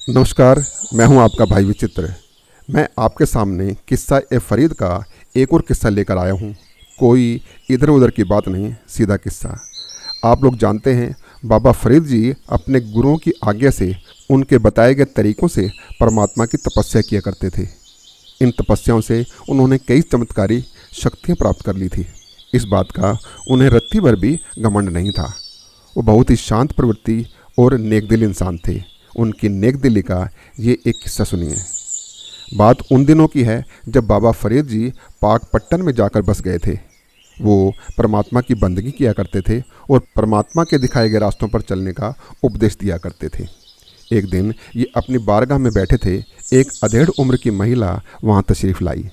नमस्कार। मैं हूं आपका भाई विचित्र। मैं आपके सामने किस्सा ए फरीद का एक और किस्सा लेकर आया हूं। कोई इधर उधर की बात नहीं, सीधा किस्सा। आप लोग जानते हैं, बाबा फरीद जी अपने गुरुओं की आज्ञा से, उनके बताए गए तरीक़ों से परमात्मा की तपस्या किया करते थे। इन तपस्याओं से उन्होंने कई चमत्कारी शक्तियाँ प्राप्त कर ली थी। इस बात का उन्हें रत्ती भर भी घमंड नहीं था। वो बहुत ही शांत प्रवृत्ति और नेकदिल इंसान थे। उनकी नेकदिली का ये एक किस्सा सुनिए। बात उन दिनों की है जब बाबा फरीद जी पाकपट्टन में जाकर बस गए थे। वो परमात्मा की बंदगी किया करते थे और परमात्मा के दिखाए गए रास्तों पर चलने का उपदेश दिया करते थे। एक दिन ये अपनी बारगाह में बैठे थे। एक अधेड़ उम्र की महिला वहाँ तशरीफ़ लाई।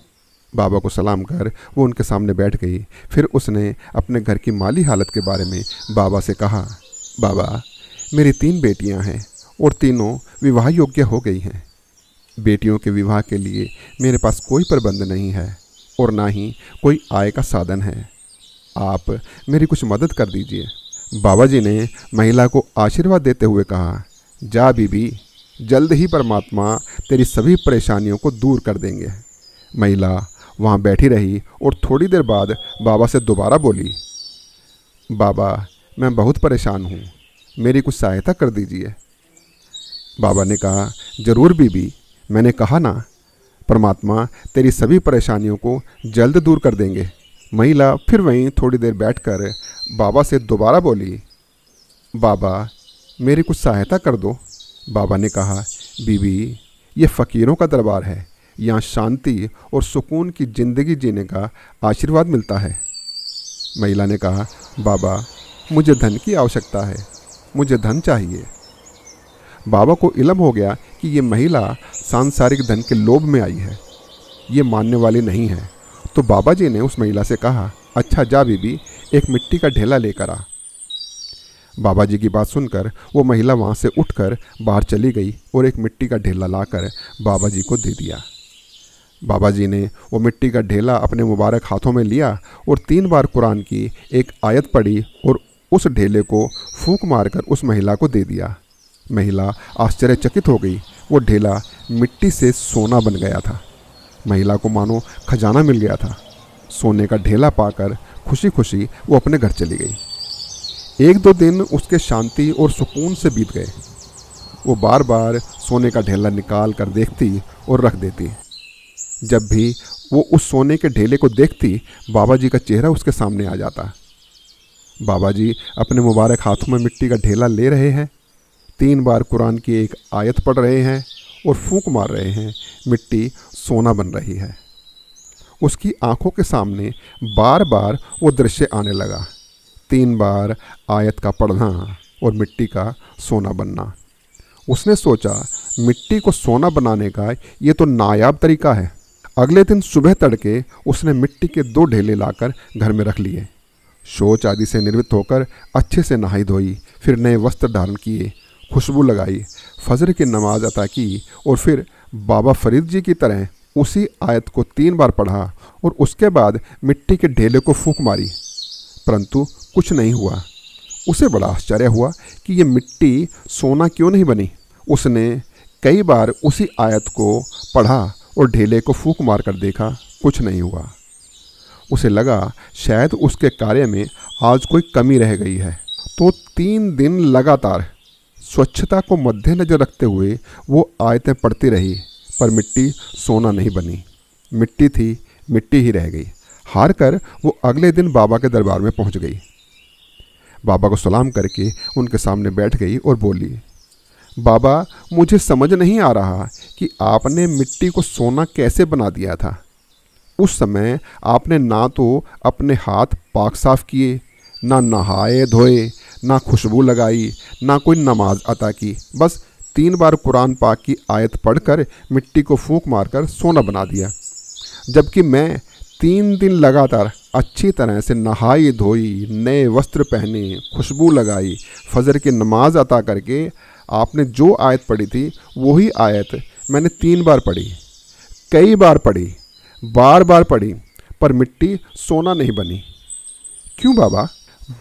बाबा को सलाम कर वो उनके सामने बैठ गई। फिर उसने अपने घर की माली हालत के बारे में बाबा से कहा। बाबा, मेरी 3 बेटियां हैं और तीनों विवाह योग्य हो गई हैं। बेटियों के विवाह के लिए मेरे पास कोई प्रबंध नहीं है और ना ही कोई आय का साधन है। आप मेरी कुछ मदद कर दीजिए। बाबा जी ने महिला को आशीर्वाद देते हुए कहा, जा बीबी, जल्द ही परमात्मा तेरी सभी परेशानियों को दूर कर देंगे। महिला वहाँ बैठी रही और थोड़ी देर बाद बाबा से दोबारा बोली, बाबा, मैं बहुत परेशान हूँ, मेरी कुछ सहायता कर दीजिए। बाबा ने कहा, ज़रूर बीबी, मैंने कहा ना, परमात्मा तेरी सभी परेशानियों को जल्द दूर कर देंगे। महिला फिर वहीं थोड़ी देर बैठकर बाबा से दोबारा बोली, बाबा, मेरी कुछ सहायता कर दो। बाबा ने कहा, बीबी, ये फ़कीरों का दरबार है। यहाँ शांति और सुकून की ज़िंदगी जीने का आशीर्वाद मिलता है। महिला ने कहा, बाबा, मुझे धन की आवश्यकता है, मुझे धन चाहिए। बाबा को इल्म हो गया कि ये महिला सांसारिक धन के लोभ में आई है, ये मानने वाली नहीं है। तो बाबा जी ने उस महिला से कहा, अच्छा जा बीबी, एक मिट्टी का ढेला लेकर आ। बाबा जी की बात सुनकर वो महिला वहाँ से उठकर बाहर चली गई और एक मिट्टी का ढेला लाकर बाबा जी को दे दिया। बाबा जी ने वो मिट्टी का ढेला अपने मुबारक हाथों में लिया और 3 बार कुरान की एक आयत पढ़ी और उस ढेले को फूंक मारकर उस महिला को दे दिया। महिला आश्चर्यचकित हो गई। वो ढेला मिट्टी से सोना बन गया था। महिला को मानो खजाना मिल गया था। सोने का ढेला पाकर खुशी खुशी वो अपने घर चली गई। 1-2 दिन उसके शांति और सुकून से बीत गए। वो बार बार सोने का ढेला निकाल कर देखती और रख देती। जब भी वो उस सोने के ढेले को देखती, बाबा जी का चेहरा उसके सामने आ जाता। बाबा जी अपने मुबारक हाथों में मिट्टी का ढेला ले रहे हैं, 3 बार कुरान की एक आयत पढ़ रहे हैं और फूंक मार रहे हैं। मिट्टी सोना बन रही है। उसकी आंखों के सामने बार बार वो दृश्य आने लगा। 3 बार आयत का पढ़ना और मिट्टी का सोना बनना। उसने सोचा, मिट्टी को सोना बनाने का ये तो नायाब तरीका है। अगले दिन सुबह तड़के उसने मिट्टी के 2 ढेले लाकर घर में रख लिए। शौच आदि से निर्वृत्त होकर अच्छे से नहाई धोई, फिर नए वस्त्र धारण किए, खुशबू लगाई, फजर की नमाज अता की और फिर बाबा फरीद जी की तरह उसी आयत को 3 बार पढ़ा और उसके बाद मिट्टी के ढेले को फूंक मारी। परंतु कुछ नहीं हुआ। उसे बड़ा आश्चर्य हुआ कि ये मिट्टी सोना क्यों नहीं बनी। उसने कई बार उसी आयत को पढ़ा और ढेले को फूंक मार कर देखा, कुछ नहीं हुआ। उसे लगा शायद उसके कार्य में आज कोई कमी रह गई है। तो 3 दिन लगातार स्वच्छता को मद्देनजर रखते हुए वो आयतें पढ़ती रही, पर मिट्टी सोना नहीं बनी। मिट्टी थी, मिट्टी ही रह गई। हार कर वो अगले दिन बाबा के दरबार में पहुंच गई। बाबा को सलाम करके उनके सामने बैठ गई और बोली, बाबा, मुझे समझ नहीं आ रहा कि आपने मिट्टी को सोना कैसे बना दिया था। उस समय आपने ना तो अपने हाथ पाक साफ किए, ना नहाए धोए, ना खुशबू लगाई, ना कोई नमाज अता की। बस 3 बार कुरान पाक की आयत पढ़कर मिट्टी को फूंक मारकर सोना बना दिया। जबकि मैं 3 दिन लगातार अच्छी तरह से नहाई धोई, नए वस्त्र पहने, खुशबू लगाई, फजर की नमाज अता करके आपने जो आयत पढ़ी थी वही आयत मैंने 3 बार पढ़ी, कई बार पढ़ी, बार बार पढ़ी, पर मिट्टी सोना नहीं बनी। क्यों बाबा?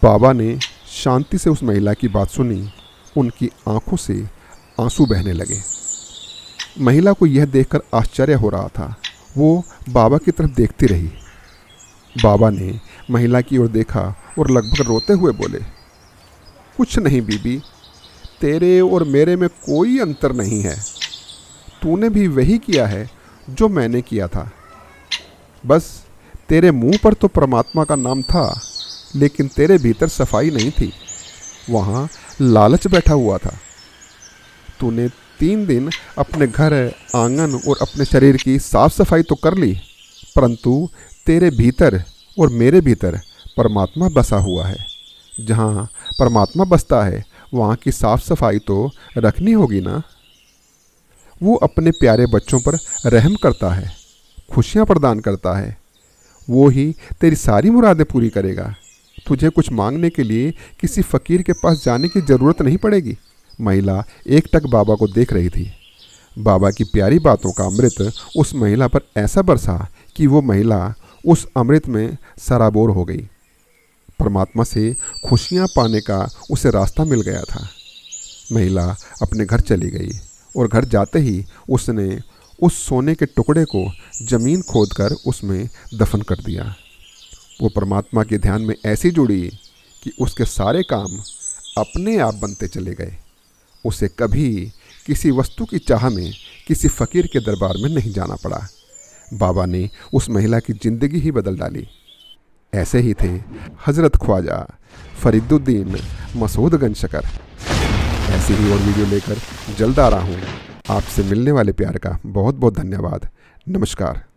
बाबा ने शांति से उस महिला की बात सुनी। उनकी आंखों से आंसू बहने लगे। महिला को यह देखकर आश्चर्य हो रहा था। वो बाबा की तरफ देखती रही। बाबा ने महिला की ओर देखा और लगभग रोते हुए बोले, कुछ नहीं बीबी, तेरे और मेरे में कोई अंतर नहीं है। तूने भी वही किया है जो मैंने किया था। बस तेरे मुंह पर तो परमात्मा का नाम था, लेकिन तेरे भीतर सफाई नहीं थी। वहाँ लालच बैठा हुआ था। तूने 3 दिन अपने घर, आंगन और अपने शरीर की साफ सफाई तो कर ली, परंतु तेरे भीतर और मेरे भीतर परमात्मा बसा हुआ है। जहाँ परमात्मा बसता है वहाँ की साफ सफाई तो रखनी होगी ना। वो अपने प्यारे बच्चों पर रहम करता है, खुशियाँ प्रदान करता है। वो ही तेरी सारी मुरादें पूरी करेगा। तुझे कुछ मांगने के लिए किसी फ़कीर के पास जाने की ज़रूरत नहीं पड़ेगी। महिला एकटक बाबा को देख रही थी। बाबा की प्यारी बातों का अमृत उस महिला पर ऐसा बरसा कि वो महिला उस अमृत में सराबोर हो गई। परमात्मा से खुशियाँ पाने का उसे रास्ता मिल गया था। महिला अपने घर चली गई और घर जाते ही उसने उस सोने के टुकड़े को ज़मीन खोदकर उसमें दफन कर दिया। वो परमात्मा के ध्यान में ऐसी जुड़ी कि उसके सारे काम अपने आप बनते चले गए। उसे कभी किसी वस्तु की चाह में किसी फ़कीर के दरबार में नहीं जाना पड़ा। बाबा ने उस महिला की ज़िंदगी ही बदल डाली। ऐसे ही थे हज़रत ख्वाजा फरीदुद्दीन मसूद गंजशकर। ऐसी ही और वीडियो लेकर जल्द आ रहा हूँ। आपसे मिलने वाले प्यार का बहुत बहुत धन्यवाद। नमस्कार।